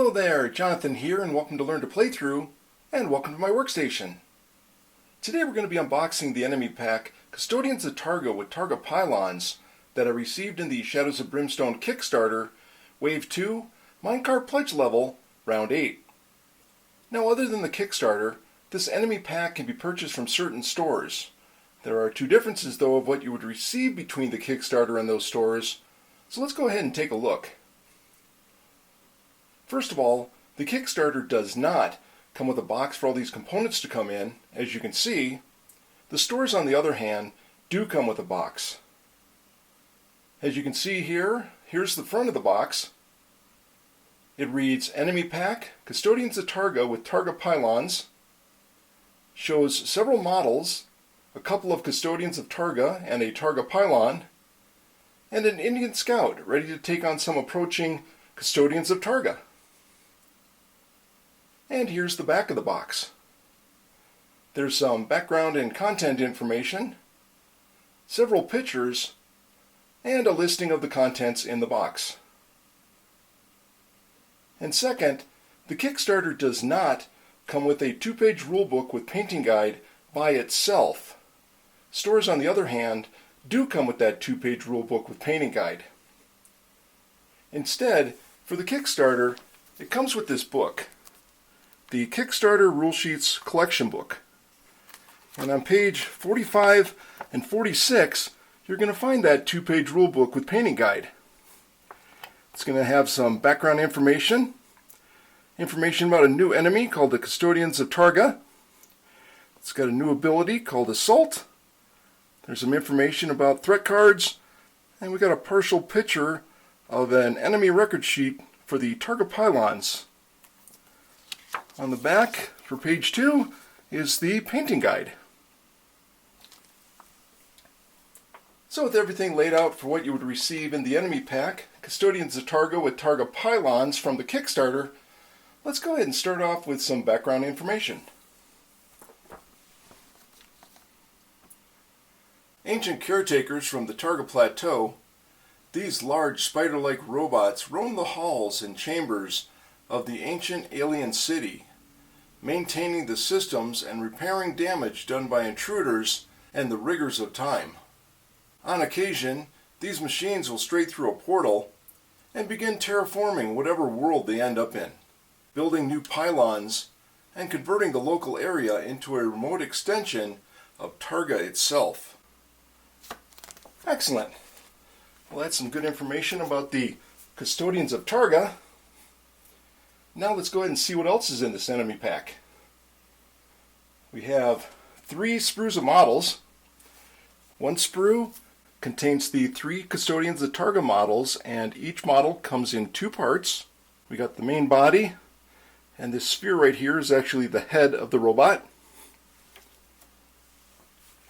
Hello there, Jonathan here, and welcome to Learn to Playthrough, and welcome to my workstation. Today we're going to be unboxing the enemy pack Custodians of Targa with Targa Pylons that I received in the Shadows of Brimstone Kickstarter, Wave 2, Minecart Pledge Level, Round 8. Now, other than the Kickstarter, this enemy pack can be purchased from certain stores. There are two differences, though, of what you would receive between the Kickstarter and those stores, so let's go ahead and take a look. First of all, the Kickstarter does not come with a box for all these components to come in, as you can see. The stores, on the other hand, do come with a box. As you can see here, here's the front of the box. It reads, Enemy Pack, Custodians of Targa with Targa Pylons. Shows several models, a couple of Custodians of Targa and a Targa Pylon, and an Indian Scout ready to take on some approaching Custodians of Targa. And here's the back of the box. There's some background and content information, several pictures, and a listing of the contents in the box. And second, the Kickstarter does not come with a 2-page rulebook with painting guide by itself. Stores, on the other hand, do come with that 2-page rulebook with painting guide. Instead, for the Kickstarter, it comes with this book, the Kickstarter Rule Sheets Collection Book. And on page 45 and 46, you're going to find that 2-page rule book with painting guide. It's going to have some background information about a new enemy called the Custodians of Targa. It's got a new ability called Assault. There's some information about threat cards, and we got a partial picture of an enemy record sheet for the Targa Pylons. On the back, for page 2, is the painting guide. So with everything laid out for what you would receive in the enemy pack, Custodians of Targa with Targa Pylons from the Kickstarter, let's go ahead and start off with some background information. Ancient caretakers from the Targa Plateau, these large spider-like robots roam the halls and chambers of the ancient alien city, maintaining the systems and repairing damage done by intruders and the rigors of time. On occasion, these machines will stray through a portal and begin terraforming whatever world they end up in, building new pylons and converting the local area into a remote extension of Targa itself. Excellent. Well, that's some good information about the Custodians of Targa. Now let's go ahead and see what else is in this enemy pack. We have 3 sprues of models. One sprue contains the 3 Custodians of Targa models, and each model comes in 2 parts. We got the main body, and this sphere right here is actually the head of the robot.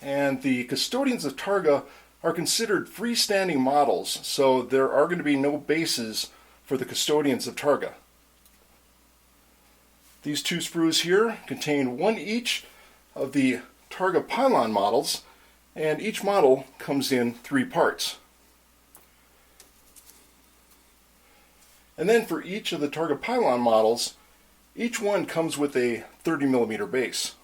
And the Custodians of Targa are considered freestanding models, so there are going to be no bases for the Custodians of Targa. These 2 sprues here contain 1 each of the Targa Pylon models, and each model comes in 3 parts. And then for each of the Targa Pylon models, each one comes with a 30mm base.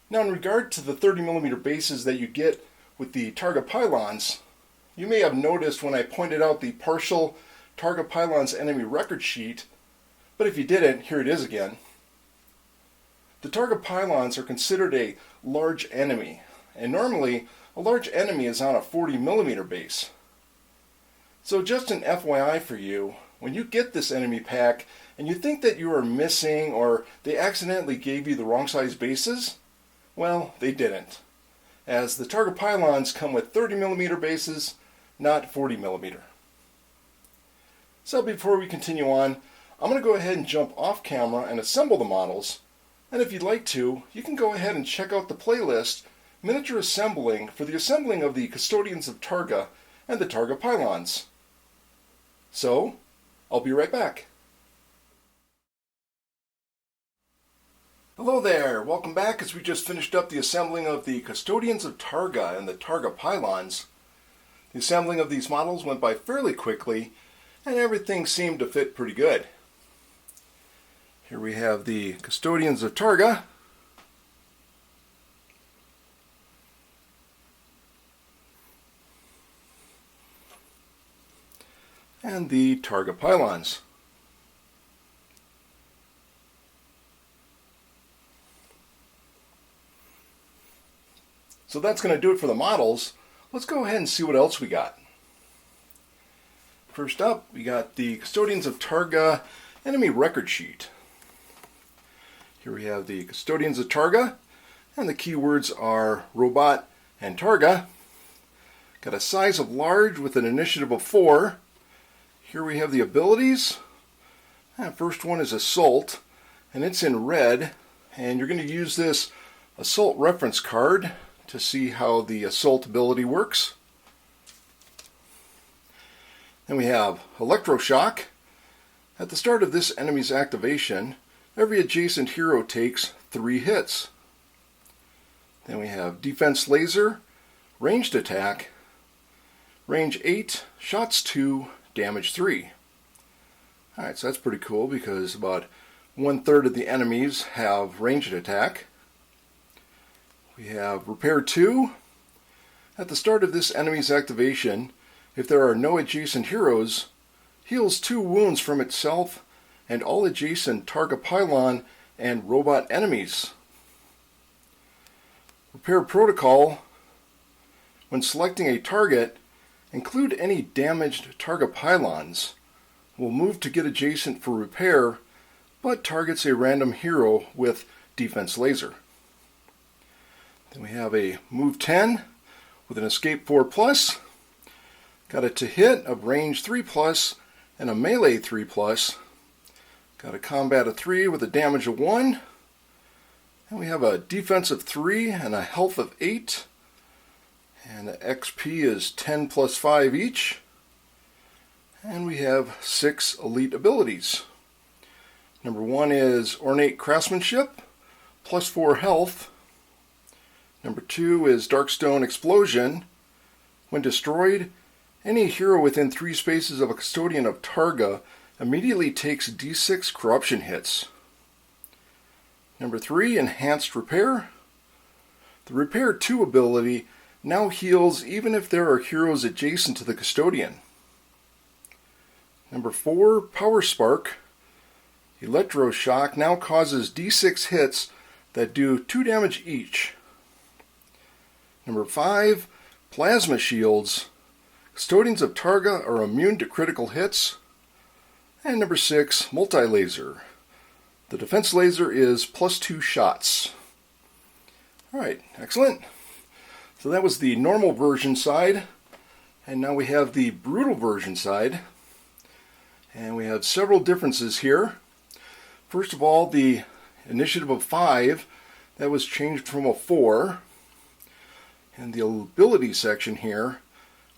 Now, in regard to the 30mm bases that you get with the Targa Pylons, you may have noticed when I pointed out the partial Targa Pylons enemy record sheet, but if you didn't, here it is again. The Targa Pylons are considered a large enemy, and normally a large enemy is on a 40mm base. So just an FYI for you, when you get this enemy pack and you think that you are missing or they accidentally gave you the wrong size bases, well, they didn't, as the Targa Pylons come with 30mm bases, not 40mm. So before we continue on, I'm going to go ahead and jump off camera and assemble the models, and if you'd like to, you can go ahead and check out the playlist, Miniature Assembling, for the assembling of the Custodians of Targa and the Targa Pylons. So, I'll be right back. Hello there, welcome back as we just finished up the assembling of the Custodians of Targa and the Targa Pylons. The assembling of these models went by fairly quickly, and everything seemed to fit pretty good. Here we have the Custodians of Targa. And the Targa Pylons. So that's going to do it for the models. Let's go ahead and see what else we got. First up, we got the Custodians of Targa enemy record sheet. Here we have the Custodians of Targa, and the keywords are robot and Targa. Got a size of large with an initiative of 4. Here we have the abilities. First one is Assault, and it's in red, and you're going to use this Assault reference card to see how the Assault ability works. Then we have Electroshock. At the start of this enemy's activation, every adjacent hero takes 3 hits. Then we have Defense Laser, Ranged Attack, Range 8, Shots 2, Damage 3. Alright, so that's pretty cool because about 1/3 of the enemies have ranged attack. We have Repair 2. At the start of this enemy's activation, if there are no adjacent heroes, heals 2 wounds from itself and all adjacent Targa Pylon and robot enemies. Repair Protocol. When selecting a target, include any damaged Targa Pylons. Will move to get adjacent for repair, but targets a random hero with Defense Laser. Then we have a Move 10 with an Escape 4+, got a to hit of range 3+, and a melee 3+, got a combat of 3 with a damage of 1, and we have a defense of 3 and a health of 8, and the XP is 10 + 5 each, and we have 6 elite abilities. Number 1 is Ornate Craftsmanship, +4 health. Number 2 is Darkstone Explosion. When destroyed, any hero within 3 spaces of a Custodian of Targa immediately takes D6 corruption hits. Number 3, Enhanced Repair. The Repair 2 ability now heals even if there are heroes adjacent to the Custodian. Number 4, Power Spark. Electroshock now causes D6 hits that do 2 damage each. Number 5, Plasma Shields. Custodians of Targa are immune to critical hits. And number 6, Multi-Laser. The defense laser is +2 shots. Alright, excellent. So that was the normal version side. And now we have the brutal version side. And we have several differences here. First of all, the initiative of 5, that was changed from a 4. In the ability section here,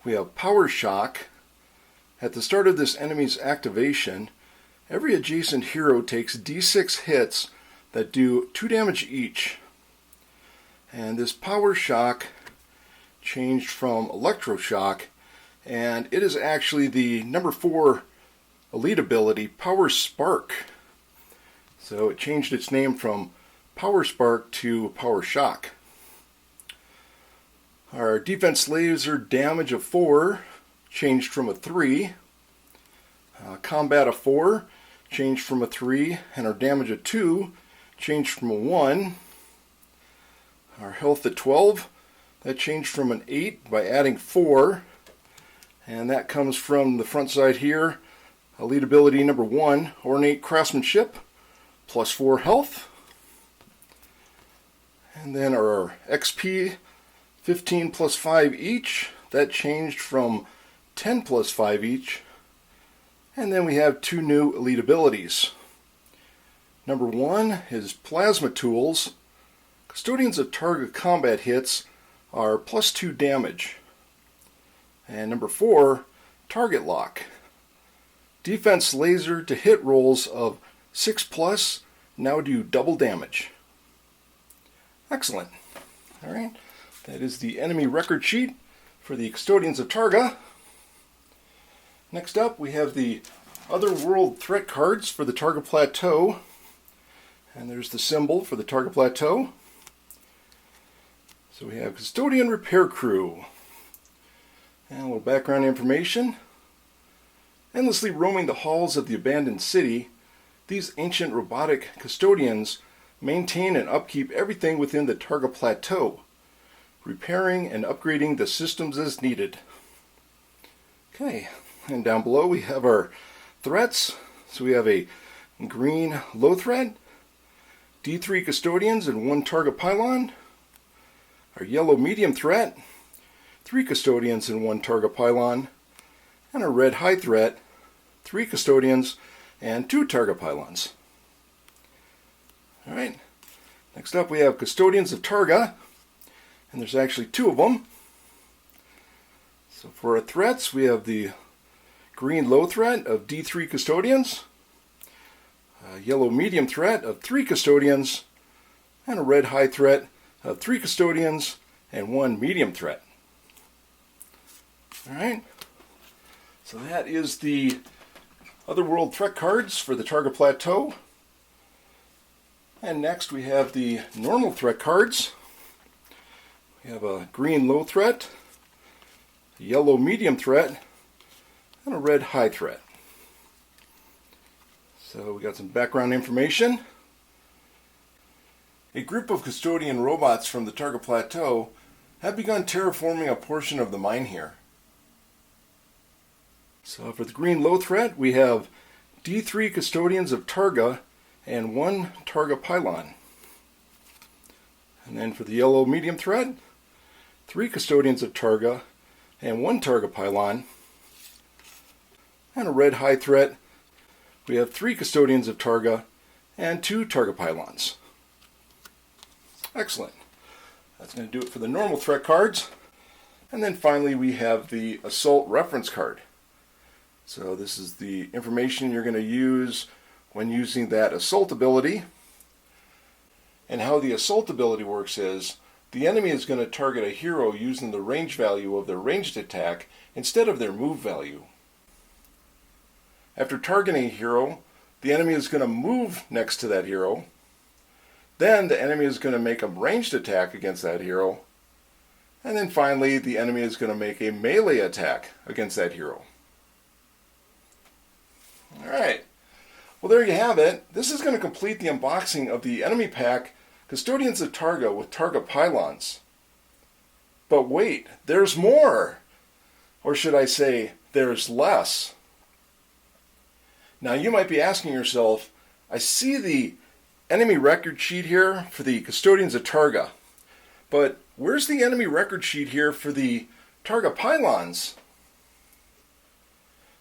we have Power Shock. At the start of this enemy's activation, every adjacent hero takes D6 hits that do 2 damage each. And this Power Shock changed from Electroshock, and it is actually the number 4 elite ability, Power Spark. So it changed its name from Power Spark to Power Shock. Our defense laser damage of 4 changed from a 3. Combat of 4 changed from a 3, and our damage of 2 changed from a 1. Our health at 12, that changed from an 8 by adding 4, and that comes from the front side here. Elite ability number 1, Ornate Craftsmanship, +4 health. And then our XP, 15 + 5 each, that changed from 10 + 5 each. And then we have 2 new elite abilities. Number 1 is Plasma Tools. Custodians of Targa combat hits are +2 damage. And number 4, Target Lock. Defense laser to hit rolls of 6+ now do double damage. Excellent. Alright, that is the enemy record sheet for for the Custodians of Targa. Next up, we have the Otherworld threat cards for the Targa Plateau. And there's the symbol for the Targa Plateau. So we have Custodian Repair Crew. And a little background information. Endlessly roaming the halls of the abandoned city, these ancient robotic custodians maintain and upkeep everything within the Targa Plateau, repairing and upgrading the systems as needed. Okay, and down below we have our threats. So we have a green low threat, D3 custodians and 1 Targa Pylon. Our yellow medium threat, 3 custodians and 1 Targa Pylon. And our red high threat, 3 custodians and 2 Targa Pylons. Alright, next up we have Custodians of Targa, and there's actually 2 of them. So for our threats, we have the green low threat of D3 custodians, a yellow medium threat of 3 custodians, and a red high threat of 3 custodians and 1 medium threat. Alright, so that is the Otherworld threat cards for the Targa Plateau. And next we have the normal threat cards. We have a green low threat, a yellow medium threat, and a red high threat. So we got some background information. A group of custodian robots from the Targa Plateau have begun terraforming a portion of the mine here. So for the green low threat, we have D3 Custodians of Targa and 1 Targa Pylon. And then for the yellow medium threat, 3 Custodians of Targa and 1 Targa Pylon. And a red high threat, we have 3 Custodians of Targa and 2 Targa Pylons. Excellent. That's going to do it for the normal threat cards. And then finally we have the Assault Reference card. So this is the information you're going to use when using that assault ability. And how the assault ability works is the enemy is going to target a hero using the range value of their ranged attack instead of their move value. After targeting a hero, the enemy is going to move next to that hero. Then the enemy is going to make a ranged attack against that hero. And then finally the enemy is going to make a melee attack against that hero. Alright, well there you have it. This is going to complete the unboxing of the enemy pack Custodians of Targa with Targa Pylons. But wait, there's more! Or should I say, there's less. Now you might be asking yourself, I see the enemy record sheet here for the Custodians of Targa, but where's the enemy record sheet here for the Targa Pylons?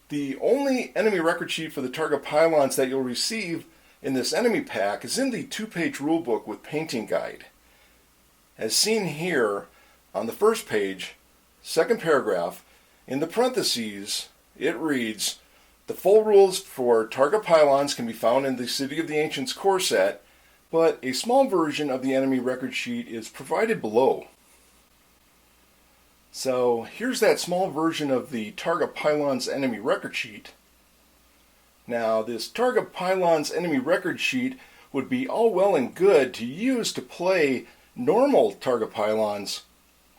The only enemy record sheet for the Targa Pylons that you'll receive in this enemy pack is in the 2-page rulebook with painting guide. As seen here on the first page, second paragraph, in the parentheses, it reads, the full rules for Targa Pylons can be found in the City of the Ancients core set, but a small version of the enemy record sheet is provided below. So here's that small version of the Targa Pylons enemy record sheet. Now this Targa Pylons enemy record sheet would be all well and good to use to play normal Targa Pylons,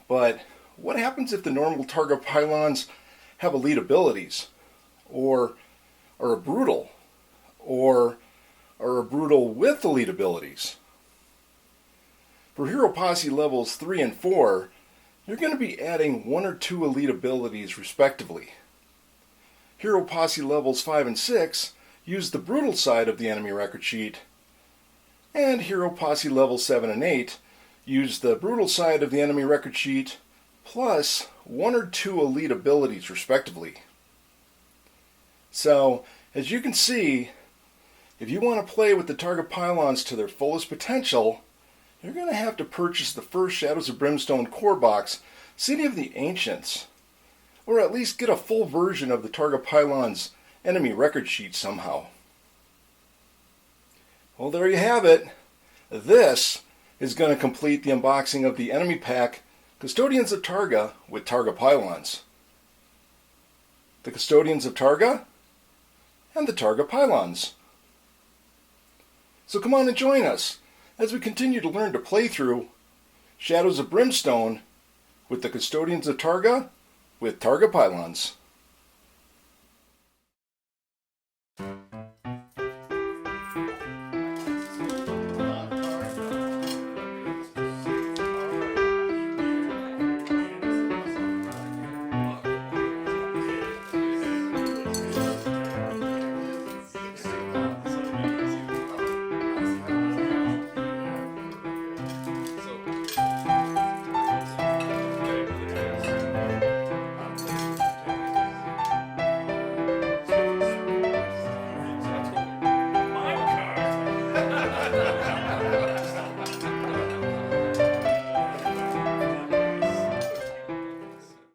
but what happens if the normal Targa Pylons have elite abilities, or are a brutal, or are a brutal with elite abilities? For Hero Posse levels 3 and 4, you're going to be adding 1 or 2 elite abilities respectively. Hero Posse levels 5 and 6 use the brutal side of the enemy record sheet, and Hero Posse levels 7 and 8 use the brutal side of the enemy record sheet plus 1 or 2 elite abilities respectively. So, as you can see, if you want to play with the Targa Pylons to their fullest potential, you're going to have to purchase the first Shadows of Brimstone core box, City of the Ancients, or at least get a full version of the Targa Pylons enemy record sheet somehow. Well, there you have it. This is going to complete the unboxing of the enemy pack Custodians of Targa with Targa Pylons. The Custodians of Targa and the Targa Pylons. So come on and join us as we continue to learn to play through Shadows of Brimstone with the Custodians of Targa with Targa Pylons.